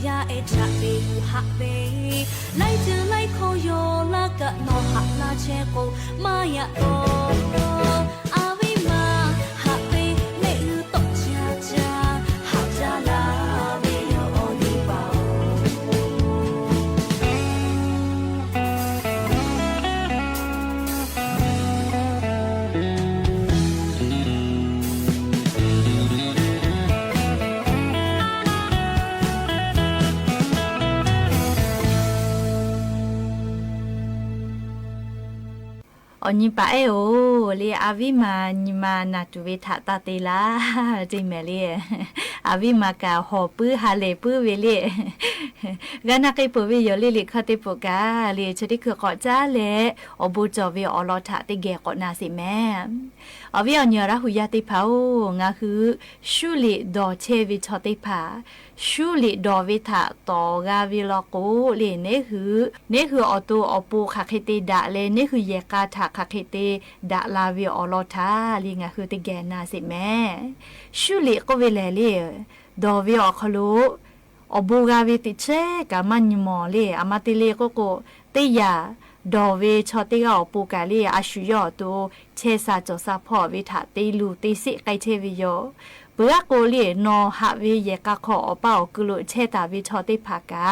ya e cha be yu ha be lai tu lai kho yo la ka no ha la che ko ma ya o a vi ma ha be me lu to cha cha ha cha la be yo o ni paอันนี้ป้าเอโอเรียอาวิมานิมานาตุเวทาตาเตลาจริงไหมเรียอาวิมากาหอปื้อฮาเลปื้อเวเล่กันนักไอ้ปุ๊บวิโยลิลิคาติปุกาเรียชดิคือก่อจ้าเล่อบูจอวิอลอทาติเกก่อนาสิแม่อวิอันยาระหุยาติพาวงาคือชูลิดอเชวิชอติพาชูลิดอวิทาต่อกาวิลโกเล่เนคืออตูอปูคาคิติดาเล่เนคือเยกาทาคาคิติดาลาวิอลอทาลิงาคือติเกนาสิแม่ชูลิก็เวเลเล่ดอวิอคลุอบูกาวิติเชกามันยมอเล่อามาติเลโกโกเตยาดอเวชอติกาอปูกาเล่อาชุยอตูเชซาจอซาพ่อวิถาติลูติสิไกเชวิโยเปือโกเล่นอหะวิเยกะขออเป้ากุลุเชตาวิชอติภากะ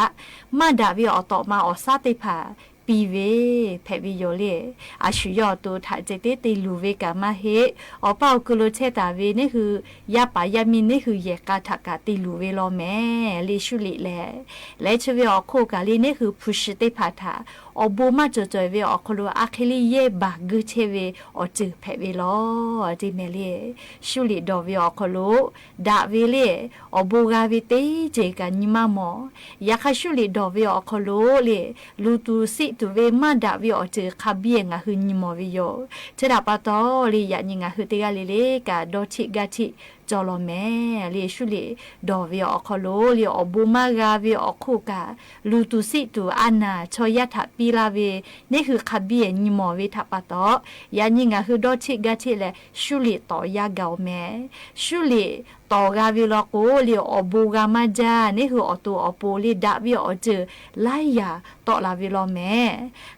มาดาวิอตอมาอซาติภาปีเวเพวิโยเลอาชุยอตูถาเจติติลูเวกามาเฮอเป้ากุลุเชตาเวนี่คือยาปายามินนี่คือเยกะทากาติลูเวลอแม่ลิชุลิแลและชเวอโคกาลีนี่คือพุชติภาทาอบูมาจอยเวอคลุอาคิลิเยบากกุเชเวอจือเพเวลอจิเมเลชุลิดอเวอคลุดาเวเลอบูกาเวเตเจกานิมามอยาคาชุลิดอเวอคลุเลลูตูสิตุเวมาดาเวอจือคาเบียงาหืนิมอวิโยเจดาปาตอลียานิงาหืเตกาเลเลกาดอชิกาชิจอลแม่เลชุลิดอเวอคลุเลอบูมากาเวอคูกาลูตูสิตุอานาชอยะทะปีลาเวนี่คือคาเบียนิมอเวทาปาตอยานิงาคือดอชิกาชิเลชุลิตอยาเกาแม่ชุลิตอกาวิลโกเลอบูกามาจานี่คืออตูอปูลีดาวิอเจอไลยาตอลาวิลแม่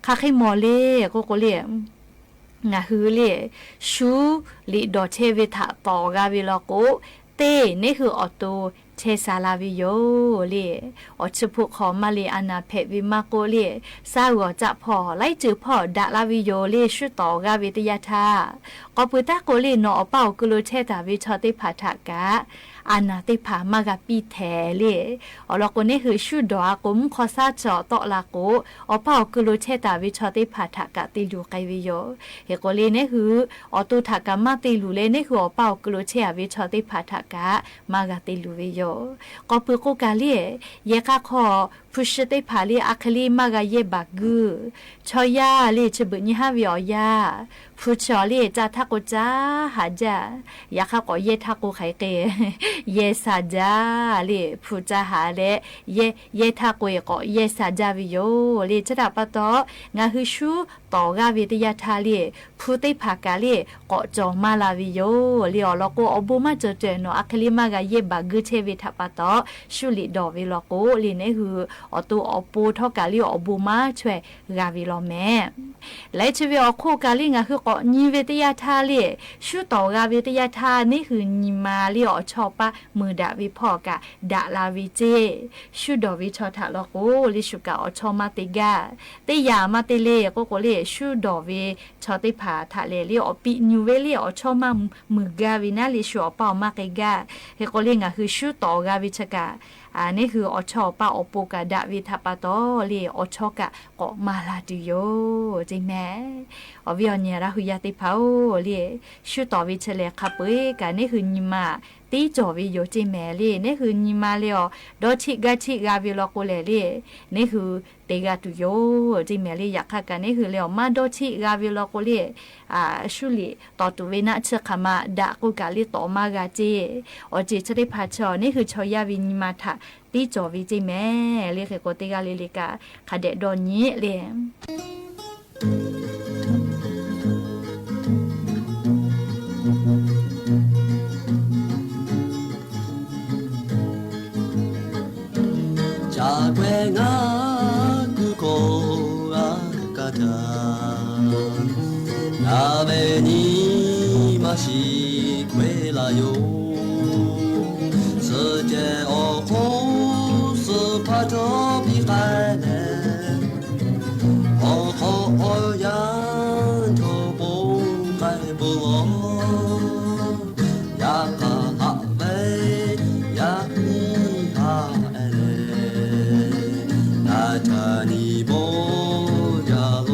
คาคิมอเลโกเลงาฮือเลชูลิดอเชเวทาตอกาวิลโกเตนี่คืออตูเชซาลาวิโยเลอชพุขอมาเลอานาเพวิมาโกเลซาหัวจะพอไล่จือพอดาลาวิโยเลชุตอกาวิทยาธากอปุตะโกเลนอเป้ากุลุเชตาวิชอติภาทากะอานาติภามากะปีแทเลอลอโกนี่คือชุดอกุมคอซาจอตอลาโกอเป้ากุลุเชตาวิชอติภาทากะติลูไกวิโยเฮโกเลนี่คืออตุทากะมาติลูเลนี่คืออเป้ากุลุเชอาวิชอติภาทากะมากะติลูวิโยก็เปือกกาเลียเยกะขอพุชติภาลีอะคลีมากะเยบากุชอยาเลชบุญฮาวิอยาพุชอเลจาทะกจาหาจายาคะก็เยทะกไขเกเยซาจาเลพุจาหาเลเยทะกก็เยซาจาวิโยเลจดาปะตองาฮือชูตอกาวิทยาทาเลพุติภากาเลก็จอมาลาวิโยเลอลโกอบุมาจเจโนอะคลีมากะเยบากุเชวิทะปะตอชุลิดอวิลโกเลเนฮืออตูอปูทอกาลีอบูมาช่วยกาวิลแม่และชเวอโคกาลีงาคือก็นิเวทยาทาเลชุตอกาวิทยาทานี่คือนิมาลีอชอปะมือดาวิพอกะดาลาวิเจชุดอวิชอทาลโกลิชุกะอชอมาติกาเตยามาติเลโกโกเลชุดอวิชอติภาทาเลลีอปินิเวลีอชอมามือกาวินาลิชุอปอมาเกกาเฮโกเลงาคือชุตอกาวิชกะอันนี้คืออชอปะอปูกะดาวิทัปะโตลีอชอกะก็มาลาดิโยจริงแม่อวิอเนียระหุยาติเผาลีชุตอวิเชเลคาปุยกะนี่คือนิมาตีจอวิโยจิแม่ลีนี่คือนิมาลีอดอชิกะชิกาวิลโกเลลีนี่คือเตกะตุโยจิแม่ลีอยากค่ะกันนี่คือเลอมาดอชิกาวิลโกเลชุลิตอตุเวนะเชคามาดะกุกะลีตอมากะเจอจิชริพาชอนี่คือชอยาวินิมาทะตีจอวิจิแม่เรียกโกติกาเลลิกาคาเดดอนนี้เล 자괴가 그거 아까다 나베니 맛이 괴라요 서재 어고 스파도 비가네 어허어얀 도봉갈 불어 야하하베 야미하엘레 나타니 보자로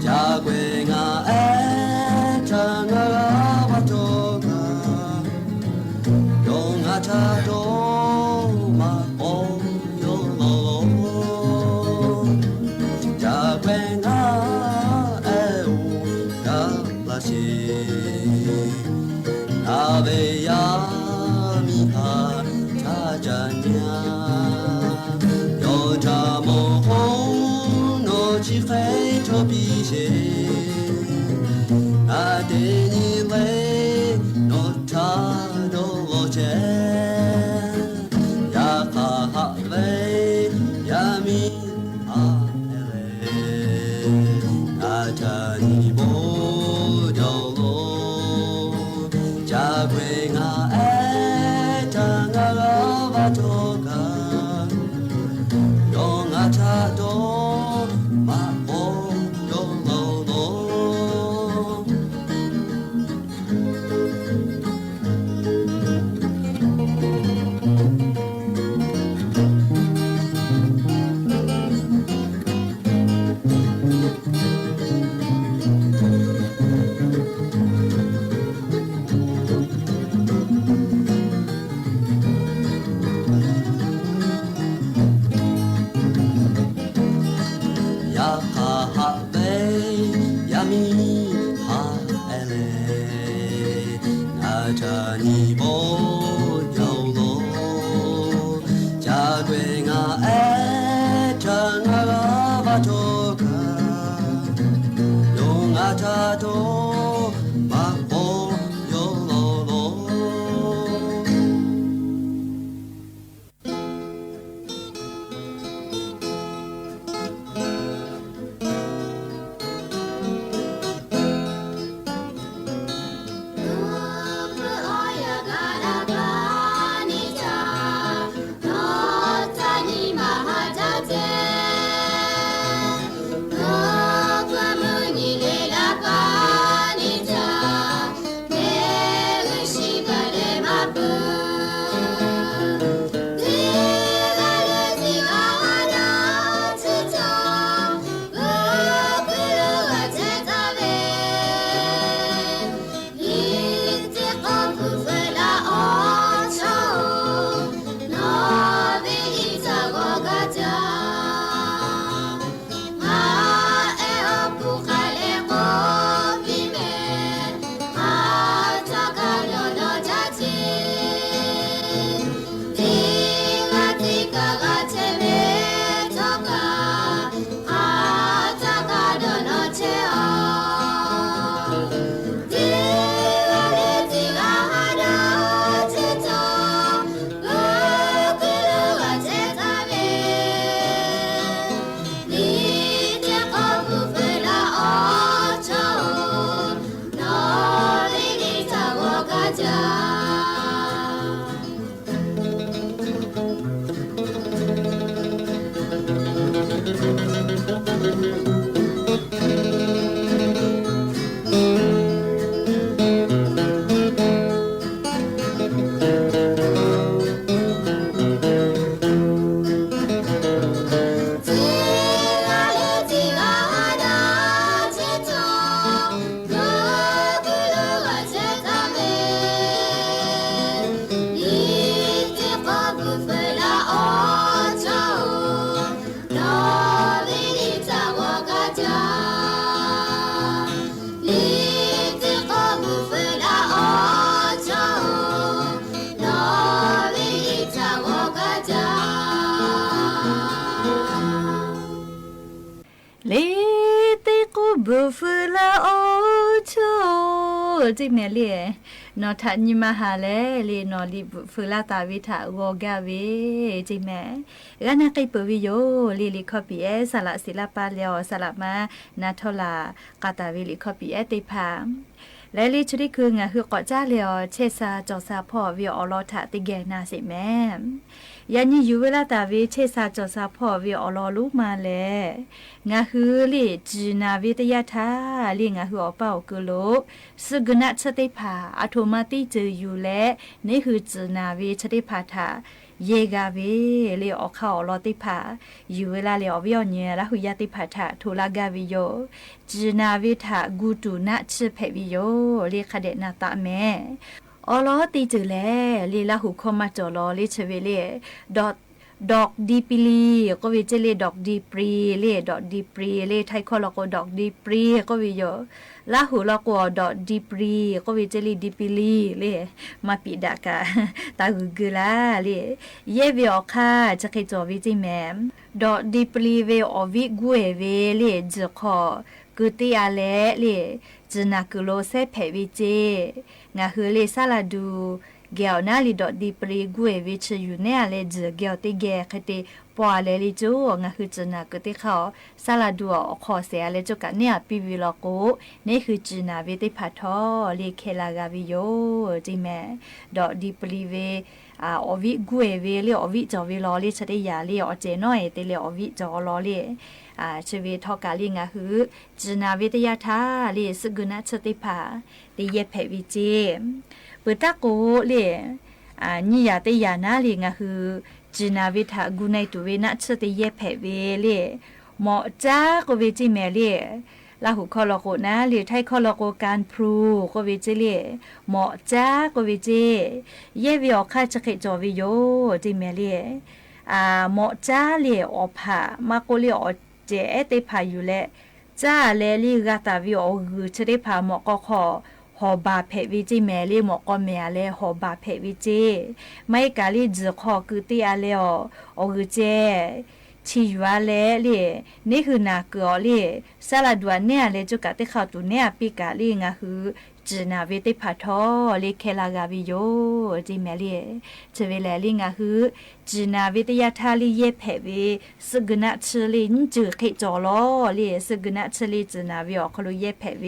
자괴가 애장아가 와도가 용하자도 마오요로 자괴가 애우가라시 나베야미하 자자냐 여자모호 너지회 저비시 아데니레 너타로제 야하하레 야미하레 아자니 보저로 자괴가 애장아가 와도가 영아차도 마오요로로 야하하베 야미하엘레 나자니 보여로 자괴가 애장아가 와도가 용하자도 마오요로로လေတေကိုဘဖလာအိုချို จิแม่เล่นอทันยิมาหาเลเลนอลิฟูลาตาวิทาโวกาเวจิแม่กานาไกปวิโยลิคอปีเอสละศิลปะเลอสละมานาทลากาตาวิลิคอปีเอติพาและลิชุดิคืองะคือกอจ้าเลอเชซาจอซาพ่อวิออลอทะติเกนาสิแม่ยานี่อยู่เวลาตาวิเชซาจอซาพ่อวิออลอลูมาเลงะคือลิจีนาวิตยาทาลิงะคืออเป้ากุโลสึกนะชติภาออโตมาติเจออยู่และนี่คือจีนาวิชติภาทาเยกาเวเลอเข้าลอติภาอยู่เวลาเลอวิอเนละหุยติภาทาทุลากาวิโยจีนาวิทากูตุนะชเพวิโยเลคเดนาตาแม่อลอติจือแลลีละหุคอมาจอลอลิชเวเลดอกดีปลีก็วิเจเลดอกดีปรีเลดอกดีปรีเลไทยคอลก็ดอกดีปรีก็วิโยละหุละก็ดอกดีปรีก็วิเจเลดีปลีเลมาปิดากาตากุกลาเลเยเวอค่ะจะเคจอวิจิแมมดอกดีปลีเวอวิกวยเวเลจคอกุติอาเลเลจนากุโลเซเพวิเจงาฮือเลซาลาดูเกี่ยวนาลีดอดีปรีกวยวิชอยู่เนี่ยเลจเกี่ยวติแกคติปอเลลิจูงาคือจนากุติเขาซาลาดูอขอเสียเลจุกะเนี่ยปีวิลโกนี่คือจนาวิติพัทอเลเคลากาวิโยจิแม่ดอดีปรีเวอวิกวยเวเลอวิจอวิลอเลชะได้ยาเลอเจน้อยเตเลอวิจอลอเลชเวทอกาลิงาฮือจนาวิทยาทาเลสกุณะชติภาติเยเพวิเจเปิดตะโกเลนี่ยาเตยานาเลงาฮือจนาวิทากุไนตุเวนะชติเยเพเวเลหมอจ้าก็เวจิแมเลลาหุคอลโกนะเลไทคอลโกการพรูก็เวจิเลหมอจ้าก็เวเจเยวิอคาจะเขจอวิโยจิแมเลหมอจ้าเลออผามาโกเลอเจเอติพาอยู่และจ้าเลลีกาตาวิอคือชติพาหมอก็ขอหอบาเพวิจิแมลีหมอก็แม่เลหอบาเพวิจิไม่กาลีจืขอคือติอาเลอคือเจชีวาเลนี่คือนาเกอเลซาลาดัวเนี่ยเลจุกะติเข้าตุเนี่ยปิกาลีงาคือจนาวิติพัทอเลเคลากาวิโยจิแมลีเชเวเลลิงาคือจนาวิทยาทาลีเยเพเวสกนะชลินจือเขจอลอเลสกนะชลิจนาวิอคลุเยเพเว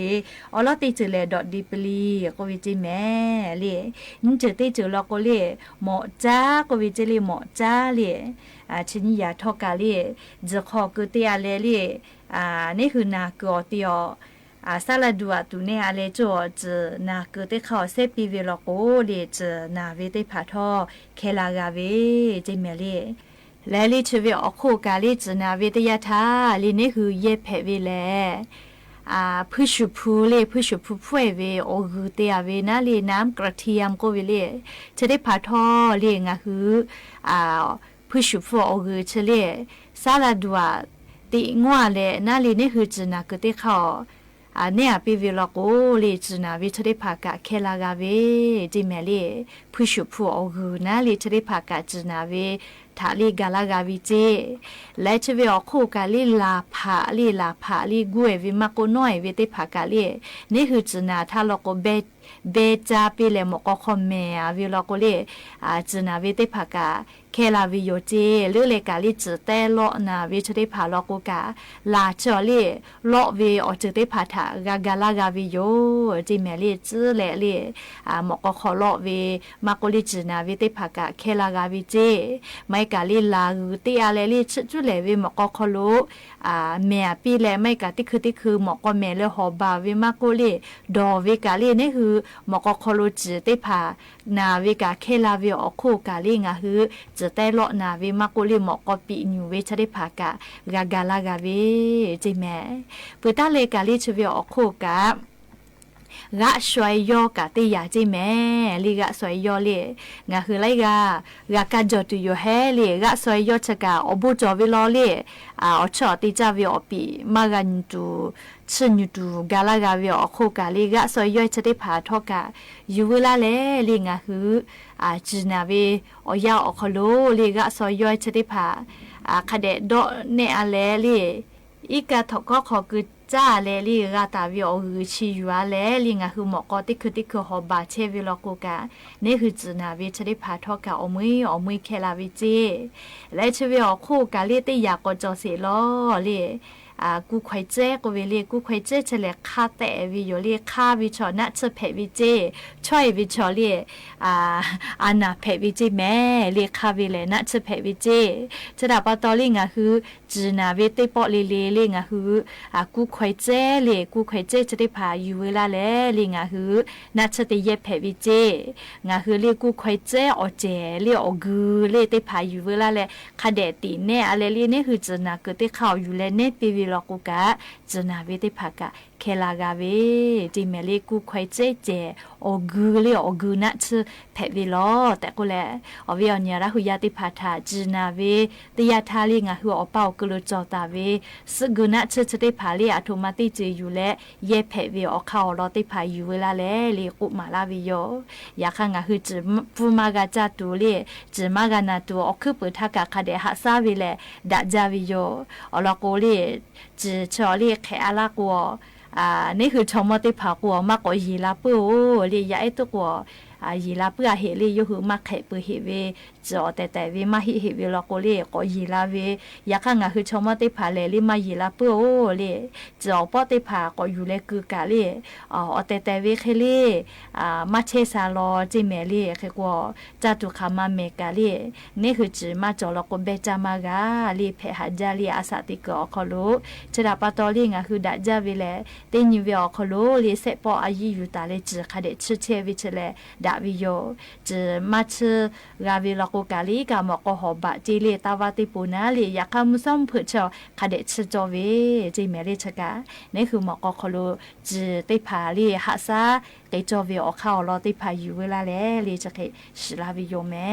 อลอติจือเลดอดีปลีก็วิจิแมเลนิจือติจือลอก็เลหมอจ้าก็วิจิเลหมอจ้าเลชินิยาทอกาเลจะขอกุติอาเลเลนี่คือนาเกอติอซาลาดัวตุเนี่ยอะไรจ่อจะนาเกิดเขาเซปีเวลโกเดจะนาเวติพาทอเคลากาเวเจเมเลและลิชเวอโคกาลิจะนาเวติยาทาลินี่คือเยเพเวเลผู้ชุพูเลผู้ชุพูพ่วยเวโอคือเตียเวนะเลน้ำกระเทียมก็เวเลจะได้พาทอเลงะคือผู้ชุพูโอคือเชเลซาลาดัวติงัวเลนะเลนี่คือจะนาเกิดเขาเนี่ยปีวิลโกเลจนาวิทริภากะเคลากาเวจิเมเลผู้ชุผู้อกูนะเลทริภากะจนาเวทาลีกาลากาวิเจและชเวอโคกาลีลาภาลีกวยวิมาโกน้อยเวติภากะเลนี่คือจนาทาลโกเบจาปิเลมกอคอมเมวิลโกเลจนาเวติภากะเคลาวิโยเจหรือเลกาลิจเตโลนาวิชติภาลโกกาลาจอเลโลเวอจติภาทากาลากาวิโยจิเมเลจเลเลมกอคอโลเวมาโกลิจนาเวติภากะเคลากาวิเจไม่กาลิลาอุติอาเลลิจุเลเวมกอคอโลเมียปีเลไม่กาติคือมกอเมเลหอบาเวมาโกเลดอเวกาลีนี่คือมกอคอโลจติภานาเวกาเคลาเวอโคกาลีงาคือจะแต่เลาะนาเวมาโกลีหมอกอปีนิวเวชได้ภากะกาลากาเวจิแม่ปุตตาเลกาลีชเวอโคกะกะสวยยอกะติยาจิแม่ลีกะสวยยอเลงาคือไรกะกะจอตุโยเฮเลกะสวยยอชะกะอบุจอวิลอเลอชอติจาวิอปีมากันตูชญุตูกาลากาวิอโคกะลีกะสวยยอชะได้ภาทอกะยูเวลาเลลีงาคือจินาเวอยาอคโลลีกะสวยยอชะได้ภาคเดดอเนอะเลลีอีกะทอกอขอคือ จ้าเลลี่กาตาวิโอฮือชีอยู่อะไรลิงาคือหมอกอติคือหอบาเชวิลกูกานี่คือจีนาวิชได้พาทอกาอมือเคลาวิจีและชีวิตคู่กาเลียติยากจอสิล้อเลีกูควายเจ้กูเวลีกูควายเจ้เฉลคาแต่วิโยเลีคาวิชอนัทเพวิเจช่วยวิชอเลีอานาเพวิเจแม่เลีคาวิเลนัทเพวิเจจะดับปตอลิงาคือจีนาวิติปอลีลีงาคือกูควายเจ้เลีกูควายเจ้จะได้พาอยู่เวลาแล้วลิงาคือนัทติเยเพวิเจงาคือเลีกูควายเจ้อเจเลีอกูเลีได้พาอยู่เวลาแล้วคาเดตีเน่อะไรเลีนี่คือจีนาเกิดได้ข่าวอยู่แล้วเน่ปีวิลกูกะจนาวิติภากะเคลากาเวจิเมลีกูควายเจเจโอกูเลีโอกูนัทเพวิลอแต่กูแลอวิอญญาระหุยาติภาทาจนาเวติยาทาลิงาหัวอเปากลุจอตาเวสกุนัทจะได้พาลีอัตโนมัติเจอยู่และเยเพวิอเข้ารอติพาอยู่เวลาแลลีกุมาลาวิโยอยากขังาคือจิปูมากาจาตุลีจิมากานาตัวอคือเปิดทากาคาเดหัสาวิเลดาจาวิโยอลาโกลีจิชอลีแคอาลากัวนี่คือชมติผากัวมากกว่ายีลาปื้อเรียยไอตัวกัวยีลาปื้อเฮลียูหือมาไข่ปื้อเฮเวจอแต่เวมาฮิเฮเวลโกลีก็ยีลาเวอยากขังาคือชมติผาเลลีมายีลาปื้อเลจอปอติผาก็อยู่เลคือกาลีแต่เวเคลีมาเชซาลอจิเมลีเคกัวจาตุคามาเมกาลีนี่คือจิมาจอลก็เบจามากาลีเพหาจาลีอาสาติกอคอลูจะดาปาตอลีงาคือดาจาเวเลเตนิเวอคอลูลีเซปออายีอยู่ตาเลจิคาเดชเชวิเชเลดาวิโยจิมาชกาวิลโกกาลีกามอกหอบะจิเลตาวาติปูนาลียาคามุซัมเผชอคาเดชจอเวจิเมลีชกานี่คือหมอกคอลูจิติพาลีหัสาเกจอเวอเข้ารอติพาอยู่เวลาแล้วลีจะเคชิลาวิโยแม่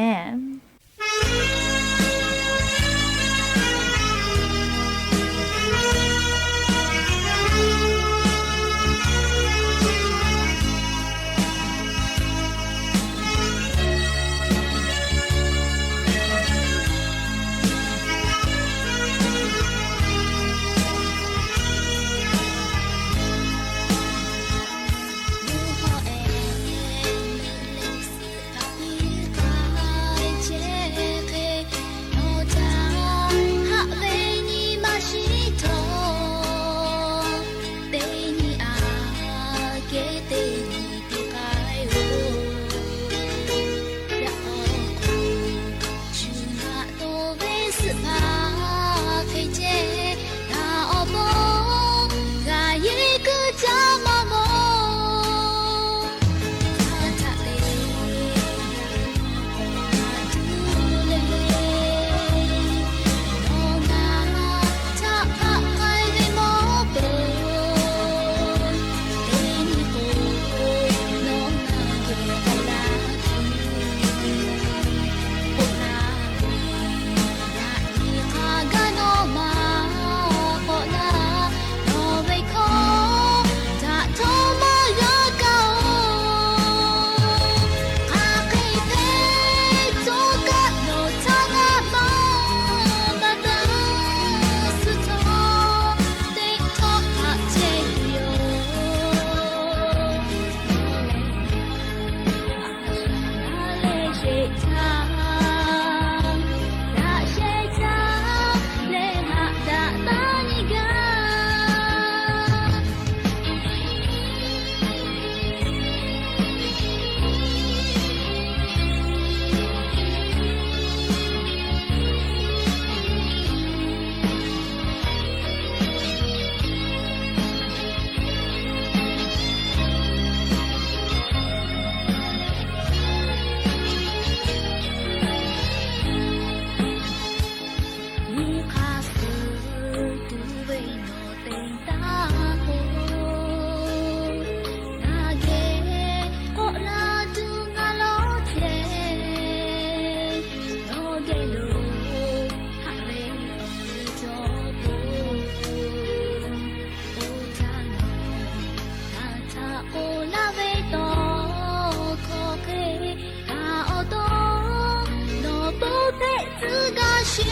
修，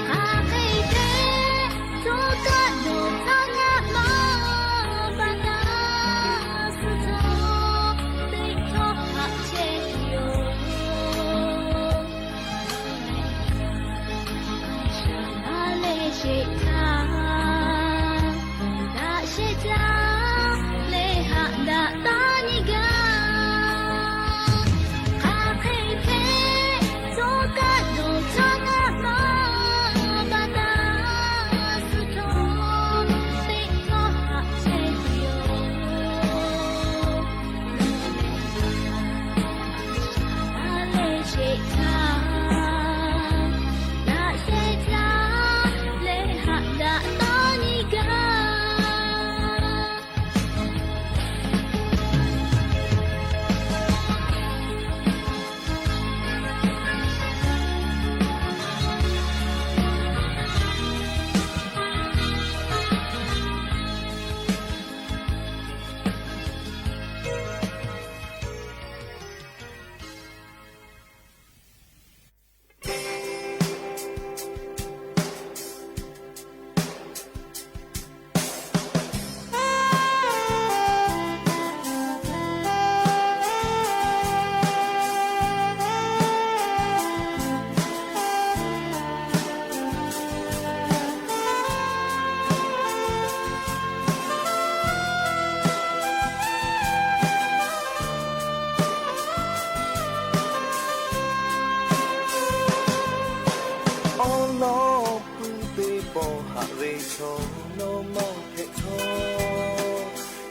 阿嘿嘿，做个。ချုံလုံးမဖက်ထော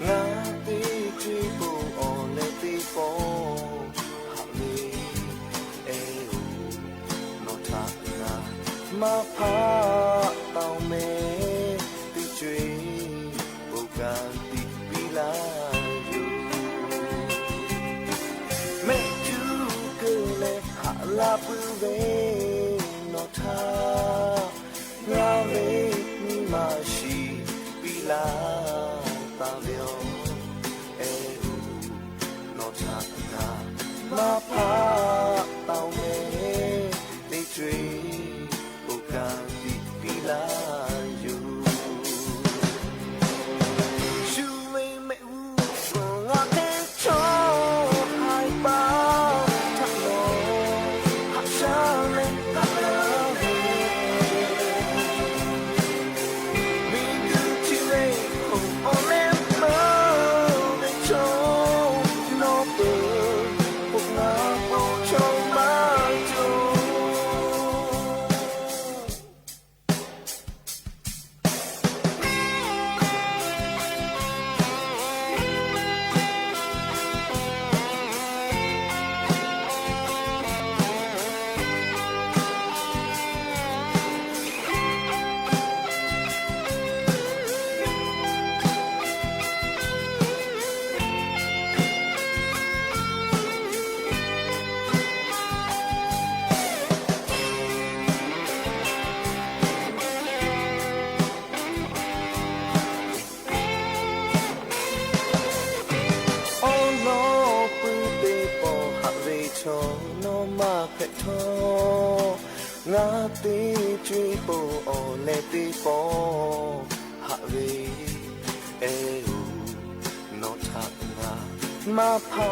ငါတီးကြည့်ဖို့အော်လက်တီးပေါ်ဟာမီအေးနော်ထာနာမဖာတောင်းမဲတီးကြည့်ပုတ်ကန်တီးပြီးလာယူမဲကျူကလေးဟာလာပူပဲနော်ထာငါလေးမိမရှိပြီးလာတာပြောအေးနော်ထာနာမဖာတောင်းမဲတီးကြည့်ပုတ်ကန်တီးပြီးလာယူရှူမေမဲဦးငါတဲ့ချောဟိုင်ပါထလို့ဟာရှာလေတာมีดูที่ไม่คงอ่อนแรงในชมโนเปิดพวกเราโอ้ชมมาจู ချုံနော်မဖက်ထောငါတီးကြွေးပေါ်အော်လက်တီးပေါ်ဟာဝေအေးနော်ထာငါမဖာ